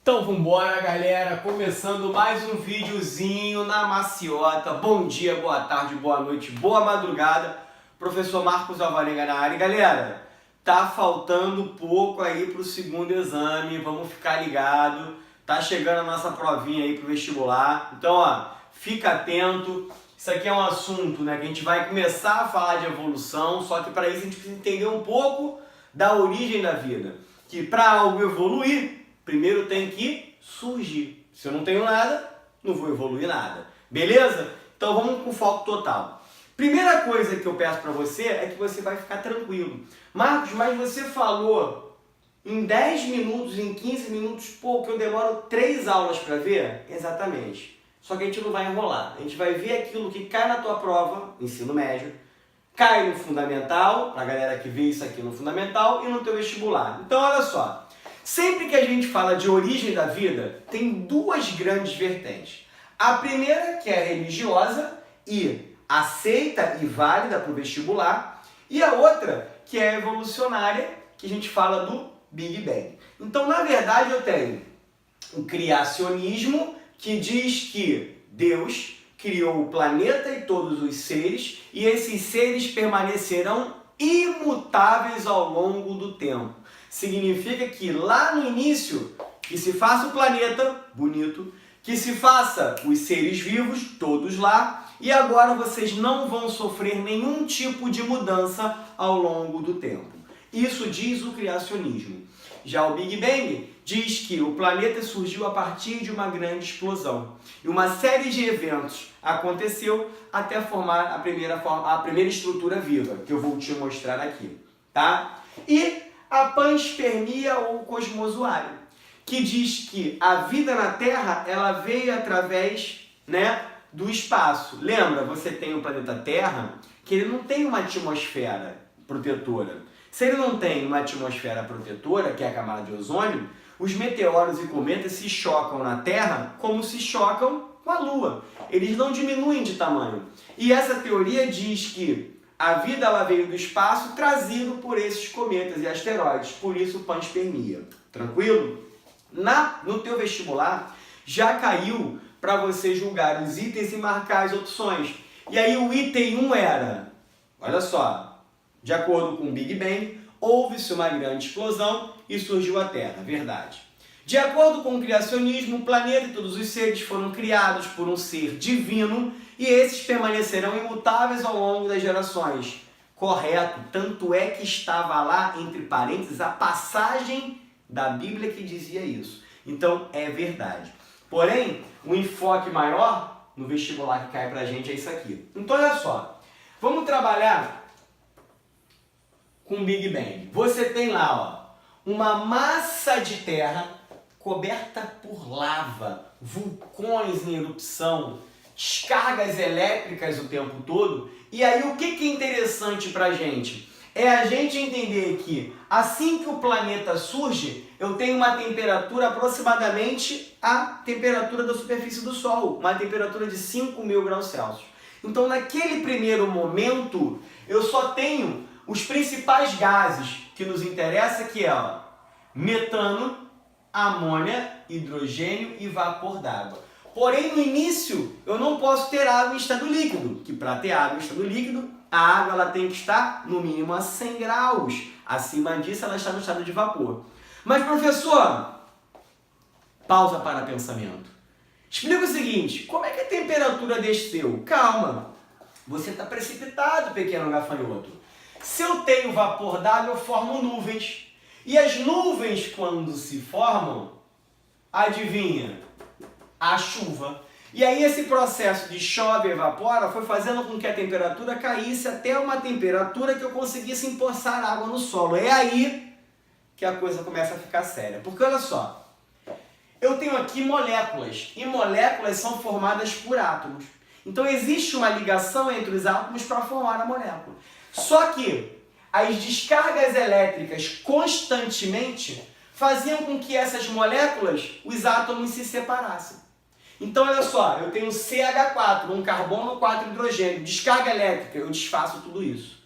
Então vambora, galera, começando mais um videozinho na maciota. Bom dia, boa tarde, boa noite, boa madrugada. Professor Marcos Alvarenga na área. Galera, tá faltando pouco aí pro segundo exame, vamos ficar ligado. Tá chegando a nossa provinha aí pro vestibular. Então, ó, fica atento. Isso aqui é um assunto, né, que a gente vai começar a falar de evolução, só que para isso a gente precisa entender um pouco da origem da vida. Que para algo evoluir, primeiro tem que surgir. Se eu não tenho nada, não vou evoluir nada. Beleza? Então vamos com foco total. Primeira coisa que eu peço para você é que você vai ficar tranquilo. Marcos, mas você falou em 10 minutos, em 15 minutos, pô, que eu demoro 3 aulas para ver? Exatamente. Só que a gente não vai enrolar. A gente vai ver aquilo que cai na tua prova, ensino médio, cai no fundamental, pra galera que vê isso aqui no fundamental, e no teu vestibular. Então olha só. Sempre que a gente fala de origem da vida, tem duas grandes vertentes. A primeira, que é religiosa e aceita e válida para o vestibular, e a outra, que é evolucionária, que a gente fala do Big Bang. Então, na verdade, eu tenho o criacionismo, que diz que Deus criou o planeta e todos os seres, e esses seres permanecerão imutáveis ao longo do tempo. Significa que lá no início, que se faça o planeta, bonito, que se faça os seres vivos, todos lá, e agora vocês não vão sofrer nenhum tipo de mudança ao longo do tempo. Isso diz o criacionismo. Já o Big Bang diz que o planeta surgiu a partir de uma grande explosão. E uma série de eventos aconteceu até formar a primeira estrutura viva, que eu vou te mostrar aqui, tá? E a panspermia ou cosmozoário, que diz que a vida na Terra ela veio através, né, do espaço. Lembra, você tem o planeta Terra, que ele não tem uma atmosfera protetora. Se ele não tem uma atmosfera protetora, que é a camada de ozônio, os meteoros e cometas se chocam na Terra como se chocam com a Lua. Eles não diminuem de tamanho. E essa teoria diz que a vida ela veio do espaço trazido por esses cometas e asteroides, por isso panspermia. Tranquilo? No teu vestibular já caiu para você julgar os itens e marcar as opções. E aí o item 1 era, olha só, de acordo com o Big Bang, houve-se uma grande explosão e surgiu a Terra. Verdade. De acordo com o criacionismo, o planeta e todos os seres foram criados por um ser divino e esses permanecerão imutáveis ao longo das gerações. Correto, tanto é que estava lá, entre parênteses, a passagem da Bíblia que dizia isso. Então, é verdade. Porém, o enfoque maior no vestibular que cai pra gente é isso aqui. Então, olha só, vamos trabalhar com o Big Bang. Você tem lá, ó, uma massa de terra coberta por lava, vulcões em erupção, descargas elétricas o tempo todo. E aí o que é interessante pra gente? É a gente entender que assim que o planeta surge, eu tenho uma temperatura aproximadamente a temperatura da superfície do Sol, uma temperatura de 5.000 graus Celsius. Então naquele primeiro momento, eu só tenho os principais gases que nos interessa, que é ó, metano, amônia, hidrogênio e vapor d'água. Porém, no início, eu não posso ter água em estado líquido, que para ter água em estado líquido, a água ela tem que estar no mínimo a 100 graus. Acima disso, ela está no estado de vapor. Mas, professor, pausa para pensamento. Explica o seguinte, como é que a temperatura desceu? Calma, você está precipitado, pequeno gafanhoto. Se eu tenho vapor d'água, eu formo nuvens. E as nuvens, quando se formam, adivinha? A chuva. E aí esse processo de chove e evapora foi fazendo com que a temperatura caísse até uma temperatura que eu conseguisse empoçar água no solo. É aí que a coisa começa a ficar séria. Porque olha só, eu tenho aqui moléculas, e moléculas são formadas por átomos. Então existe uma ligação entre os átomos para formar a molécula. Só que as descargas elétricas constantemente faziam com que essas moléculas, os átomos se separassem. Então, olha só, eu tenho CH4, um carbono, 4 hidrogênio, descarga elétrica, eu desfaço tudo isso.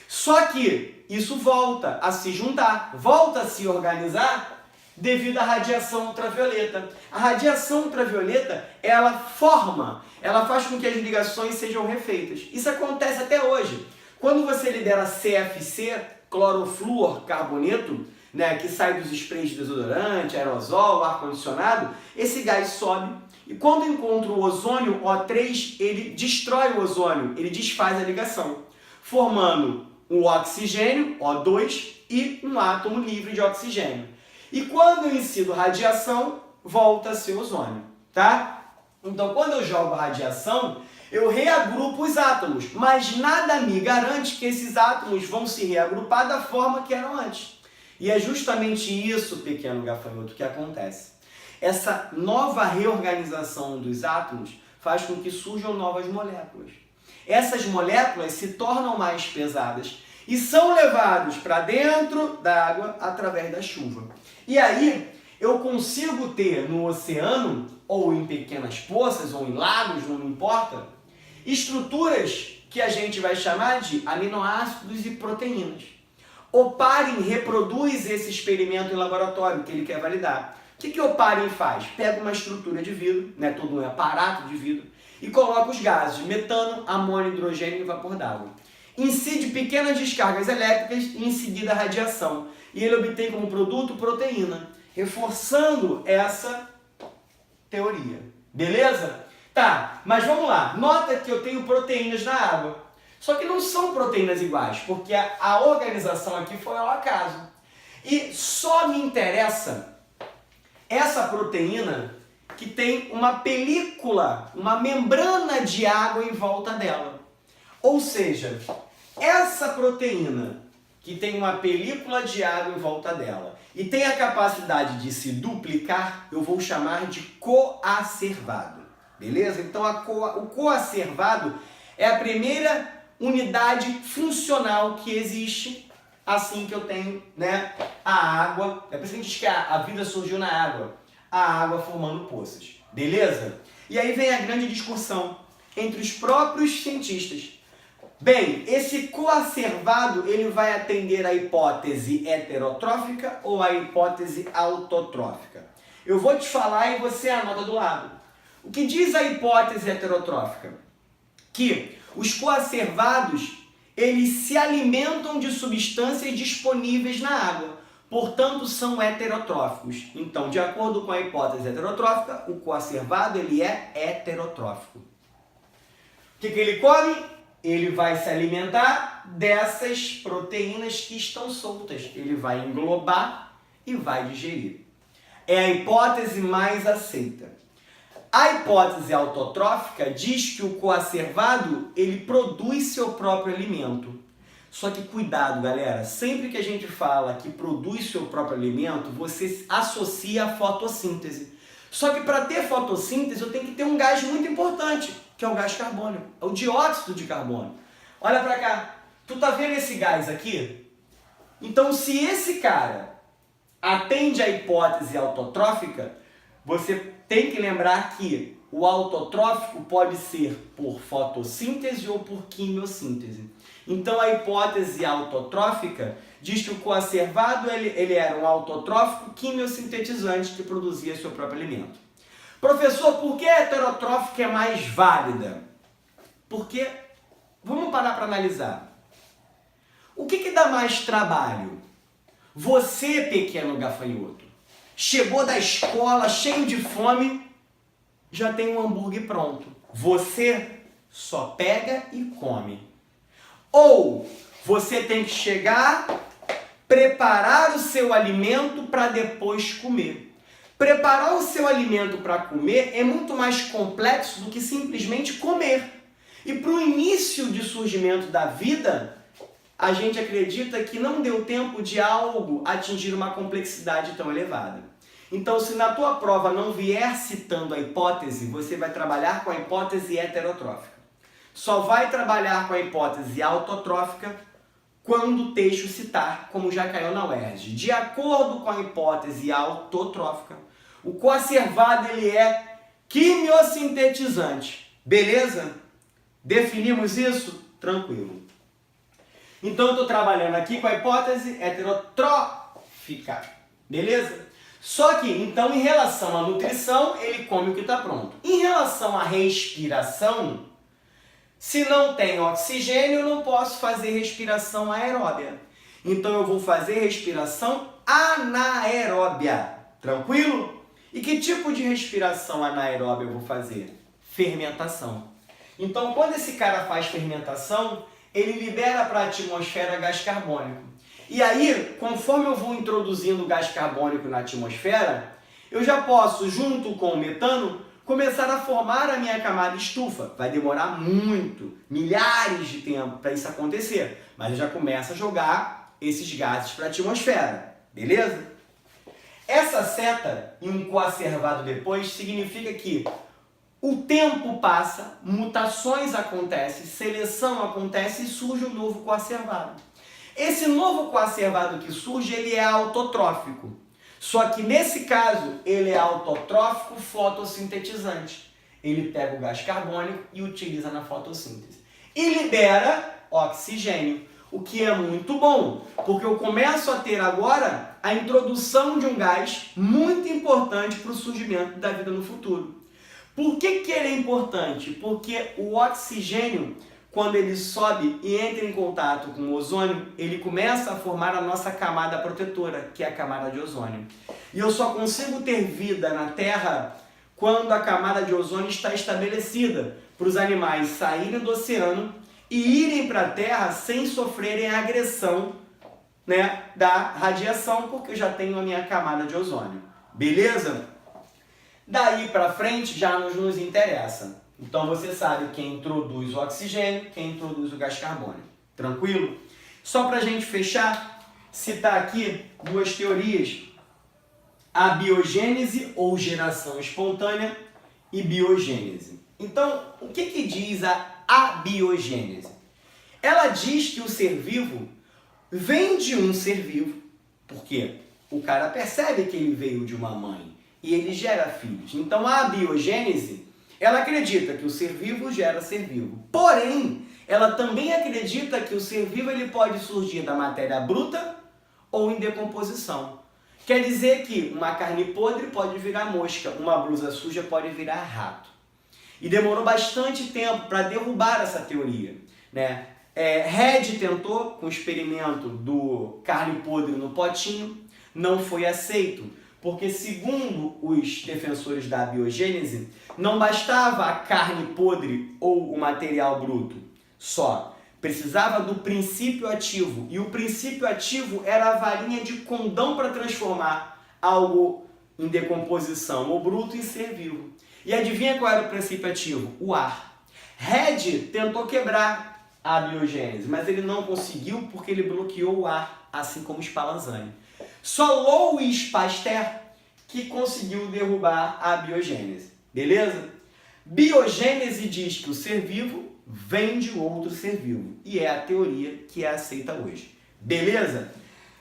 Só que isso volta a se juntar, volta a se organizar devido à radiação ultravioleta. A radiação ultravioleta, ela faz com que as ligações sejam refeitas. Isso acontece até hoje. Quando você libera CFC, clorofluorcarboneto, né, que sai dos sprays de desodorante, aerosol, ar-condicionado, esse gás sobe. E quando encontra o ozônio, O3, ele destrói o ozônio, ele desfaz a ligação, formando um oxigênio, O2, e um átomo livre de oxigênio. E quando eu incido radiação, volta a ser ozônio, tá? Então, quando eu jogo radiação, eu reagrupo os átomos, mas nada me garante que esses átomos vão se reagrupar da forma que eram antes. E é justamente isso, pequeno gafanhoto, que acontece. Essa nova reorganização dos átomos faz com que surjam novas moléculas. Essas moléculas se tornam mais pesadas e são levados para dentro da água através da chuva. E aí eu consigo ter no oceano, ou em pequenas poças, ou em lagos, não importa, estruturas que a gente vai chamar de aminoácidos e proteínas. O Oparin reproduz esse experimento em laboratório que ele quer validar. O que o Oparin faz? Pega uma estrutura de vidro, né, todo um aparato de vidro, e coloca os gases, metano, amônio, hidrogênio e vapor d'água. Incide pequenas descargas elétricas e em seguida a radiação. E ele obtém como produto proteína, reforçando essa teoria. Beleza? Tá, mas vamos lá. Nota que eu tenho proteínas na água. Só que não são proteínas iguais, porque a organização aqui foi ao acaso. E só me interessa essa proteína que tem uma película, uma membrana de água em volta dela. Ou seja, essa proteína que tem uma película de água em volta dela e tem a capacidade de se duplicar, eu vou chamar de coacervado. Beleza? Então o coacervado é a primeira unidade funcional que existe assim que eu tenho, né, a água. É por isso que a gente diz que a vida surgiu na água. A água formando poças. Beleza? E aí vem a grande discussão entre os próprios cientistas. Bem, esse coacervado, ele vai atender à hipótese heterotrófica ou à hipótese autotrófica? Eu vou te falar e você anota do lado. O que diz a hipótese heterotrófica? Que os coacervados, eles se alimentam de substâncias disponíveis na água, portanto são heterotróficos. Então, de acordo com a hipótese heterotrófica, o coacervado, ele é heterotrófico. O que ele come? Ele vai se alimentar dessas proteínas que estão soltas. Ele vai englobar e vai digerir. É a hipótese mais aceita. A hipótese autotrófica diz que o coacervado, ele produz seu próprio alimento. Só que cuidado, galera, sempre que a gente fala que produz seu próprio alimento, você associa a fotossíntese. Só que para ter fotossíntese, eu tenho que ter um gás muito importante, que é o gás carbônio, é o dióxido de carbono. Olha para cá, tu tá vendo esse gás aqui? Então, se esse cara atende à hipótese autotrófica, você tem que lembrar que o autotrófico pode ser por fotossíntese ou por quimiossíntese. Então, a hipótese autotrófica diz que o coacervado ele era um autotrófico quimiosintetizante que produzia seu próprio alimento. Professor, por que a heterotrófica é mais válida? Porque, vamos parar para analisar. O que dá mais trabalho? Você, pequeno gafanhoto, chegou da escola cheio de fome, já tem um hambúrguer pronto. Você só pega e come. Ou você tem que chegar, preparar o seu alimento para depois comer. Preparar o seu alimento para comer é muito mais complexo do que simplesmente comer. E para o início de surgimento da vida, a gente acredita que não deu tempo de algo atingir uma complexidade tão elevada. Então, se na tua prova não vier citando a hipótese, você vai trabalhar com a hipótese heterotrófica. Só vai trabalhar com a hipótese autotrófica quando o texto citar, como já caiu na UERJ. De acordo com a hipótese autotrófica, o coacervado ele é quimiosintetizante. Beleza? Definimos isso? Tranquilo. Então, eu estou trabalhando aqui com a hipótese heterotrófica. Beleza? Só que, então, em relação à nutrição, ele come o que está pronto. Em relação à respiração, se não tem oxigênio, eu não posso fazer respiração aeróbia. Então, eu vou fazer respiração anaeróbia. Tranquilo? E que tipo de respiração anaeróbia eu vou fazer? Fermentação. Então, quando esse cara faz fermentação, ele libera para a atmosfera gás carbônico. E aí, conforme eu vou introduzindo gás carbônico na atmosfera, eu já posso, junto com o metano, começar a formar a minha camada estufa. Vai demorar muito, milhares de tempo para isso acontecer, mas eu já começo a jogar esses gases para a atmosfera, beleza? Essa seta em um coacervado depois significa que o tempo passa, mutações acontecem, seleção acontece e surge um novo coacervado. Esse novo coacervado que surge, ele é autotrófico. Só que nesse caso, ele é autotrófico fotossintetizante. Ele pega o gás carbônico e utiliza na fotossíntese. E libera oxigênio, o que é muito bom, porque eu começo a ter agora a introdução de um gás muito importante para o surgimento da vida no futuro. Por que ele é importante? Porque o oxigênio, quando ele sobe e entra em contato com o ozônio, ele começa a formar a nossa camada protetora, que é a camada de ozônio. E eu só consigo ter vida na Terra quando a camada de ozônio está estabelecida, para os animais saírem do oceano e irem para a Terra sem sofrerem a agressão, né, da radiação, porque eu já tenho a minha camada de ozônio. Beleza? Daí para frente já nos interessa. Então você sabe quem introduz o oxigênio, quem introduz o gás carbônico. Tranquilo? Só para a gente fechar, citar aqui duas teorias. A biogênese ou geração espontânea e biogênese. Então, o que diz a abiogênese? Ela diz que o ser vivo vem de um ser vivo, porque o cara percebe que ele veio de uma mãe e ele gera filhos. Então a biogênese, ela acredita que o ser vivo gera ser vivo. Porém, ela também acredita que o ser vivo ele pode surgir da matéria bruta ou em decomposição. Quer dizer que uma carne podre pode virar mosca, uma blusa suja pode virar rato. E demorou bastante tempo para derrubar essa teoria, né? Red tentou com o experimento do carne podre no potinho, não foi aceito, porque segundo os defensores da biogênese, não bastava a carne podre ou o material bruto, só precisava do princípio ativo, e o princípio ativo era a varinha de condão para transformar algo em decomposição ou bruto em ser vivo. E adivinha qual era o princípio ativo? O ar. Red tentou quebrar a biogênese, mas ele não conseguiu porque ele bloqueou o ar, assim como Spallanzani. Só Louis Pasteur que conseguiu derrubar a biogênese. Beleza? Biogênese diz que o ser vivo vem de outro ser vivo. E é a teoria que é aceita hoje. Beleza?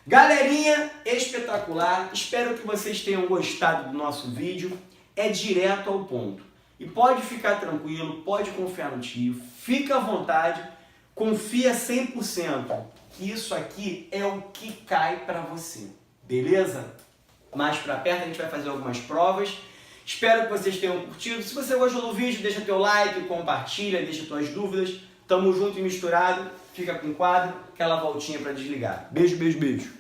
Galerinha, espetacular. Espero que vocês tenham gostado do nosso vídeo. É direto ao ponto. E pode ficar tranquilo, pode confiar no tio. Fica à vontade. Confia 100% que isso aqui é o que cai para você. Beleza? Mais para perto a gente vai fazer algumas provas. Espero que vocês tenham curtido. Se você gostou do vídeo, deixa teu like, compartilha, deixa tuas dúvidas. Tamo junto e misturado. Fica com o quadro, aquela voltinha para desligar. Beijo, beijo, beijo.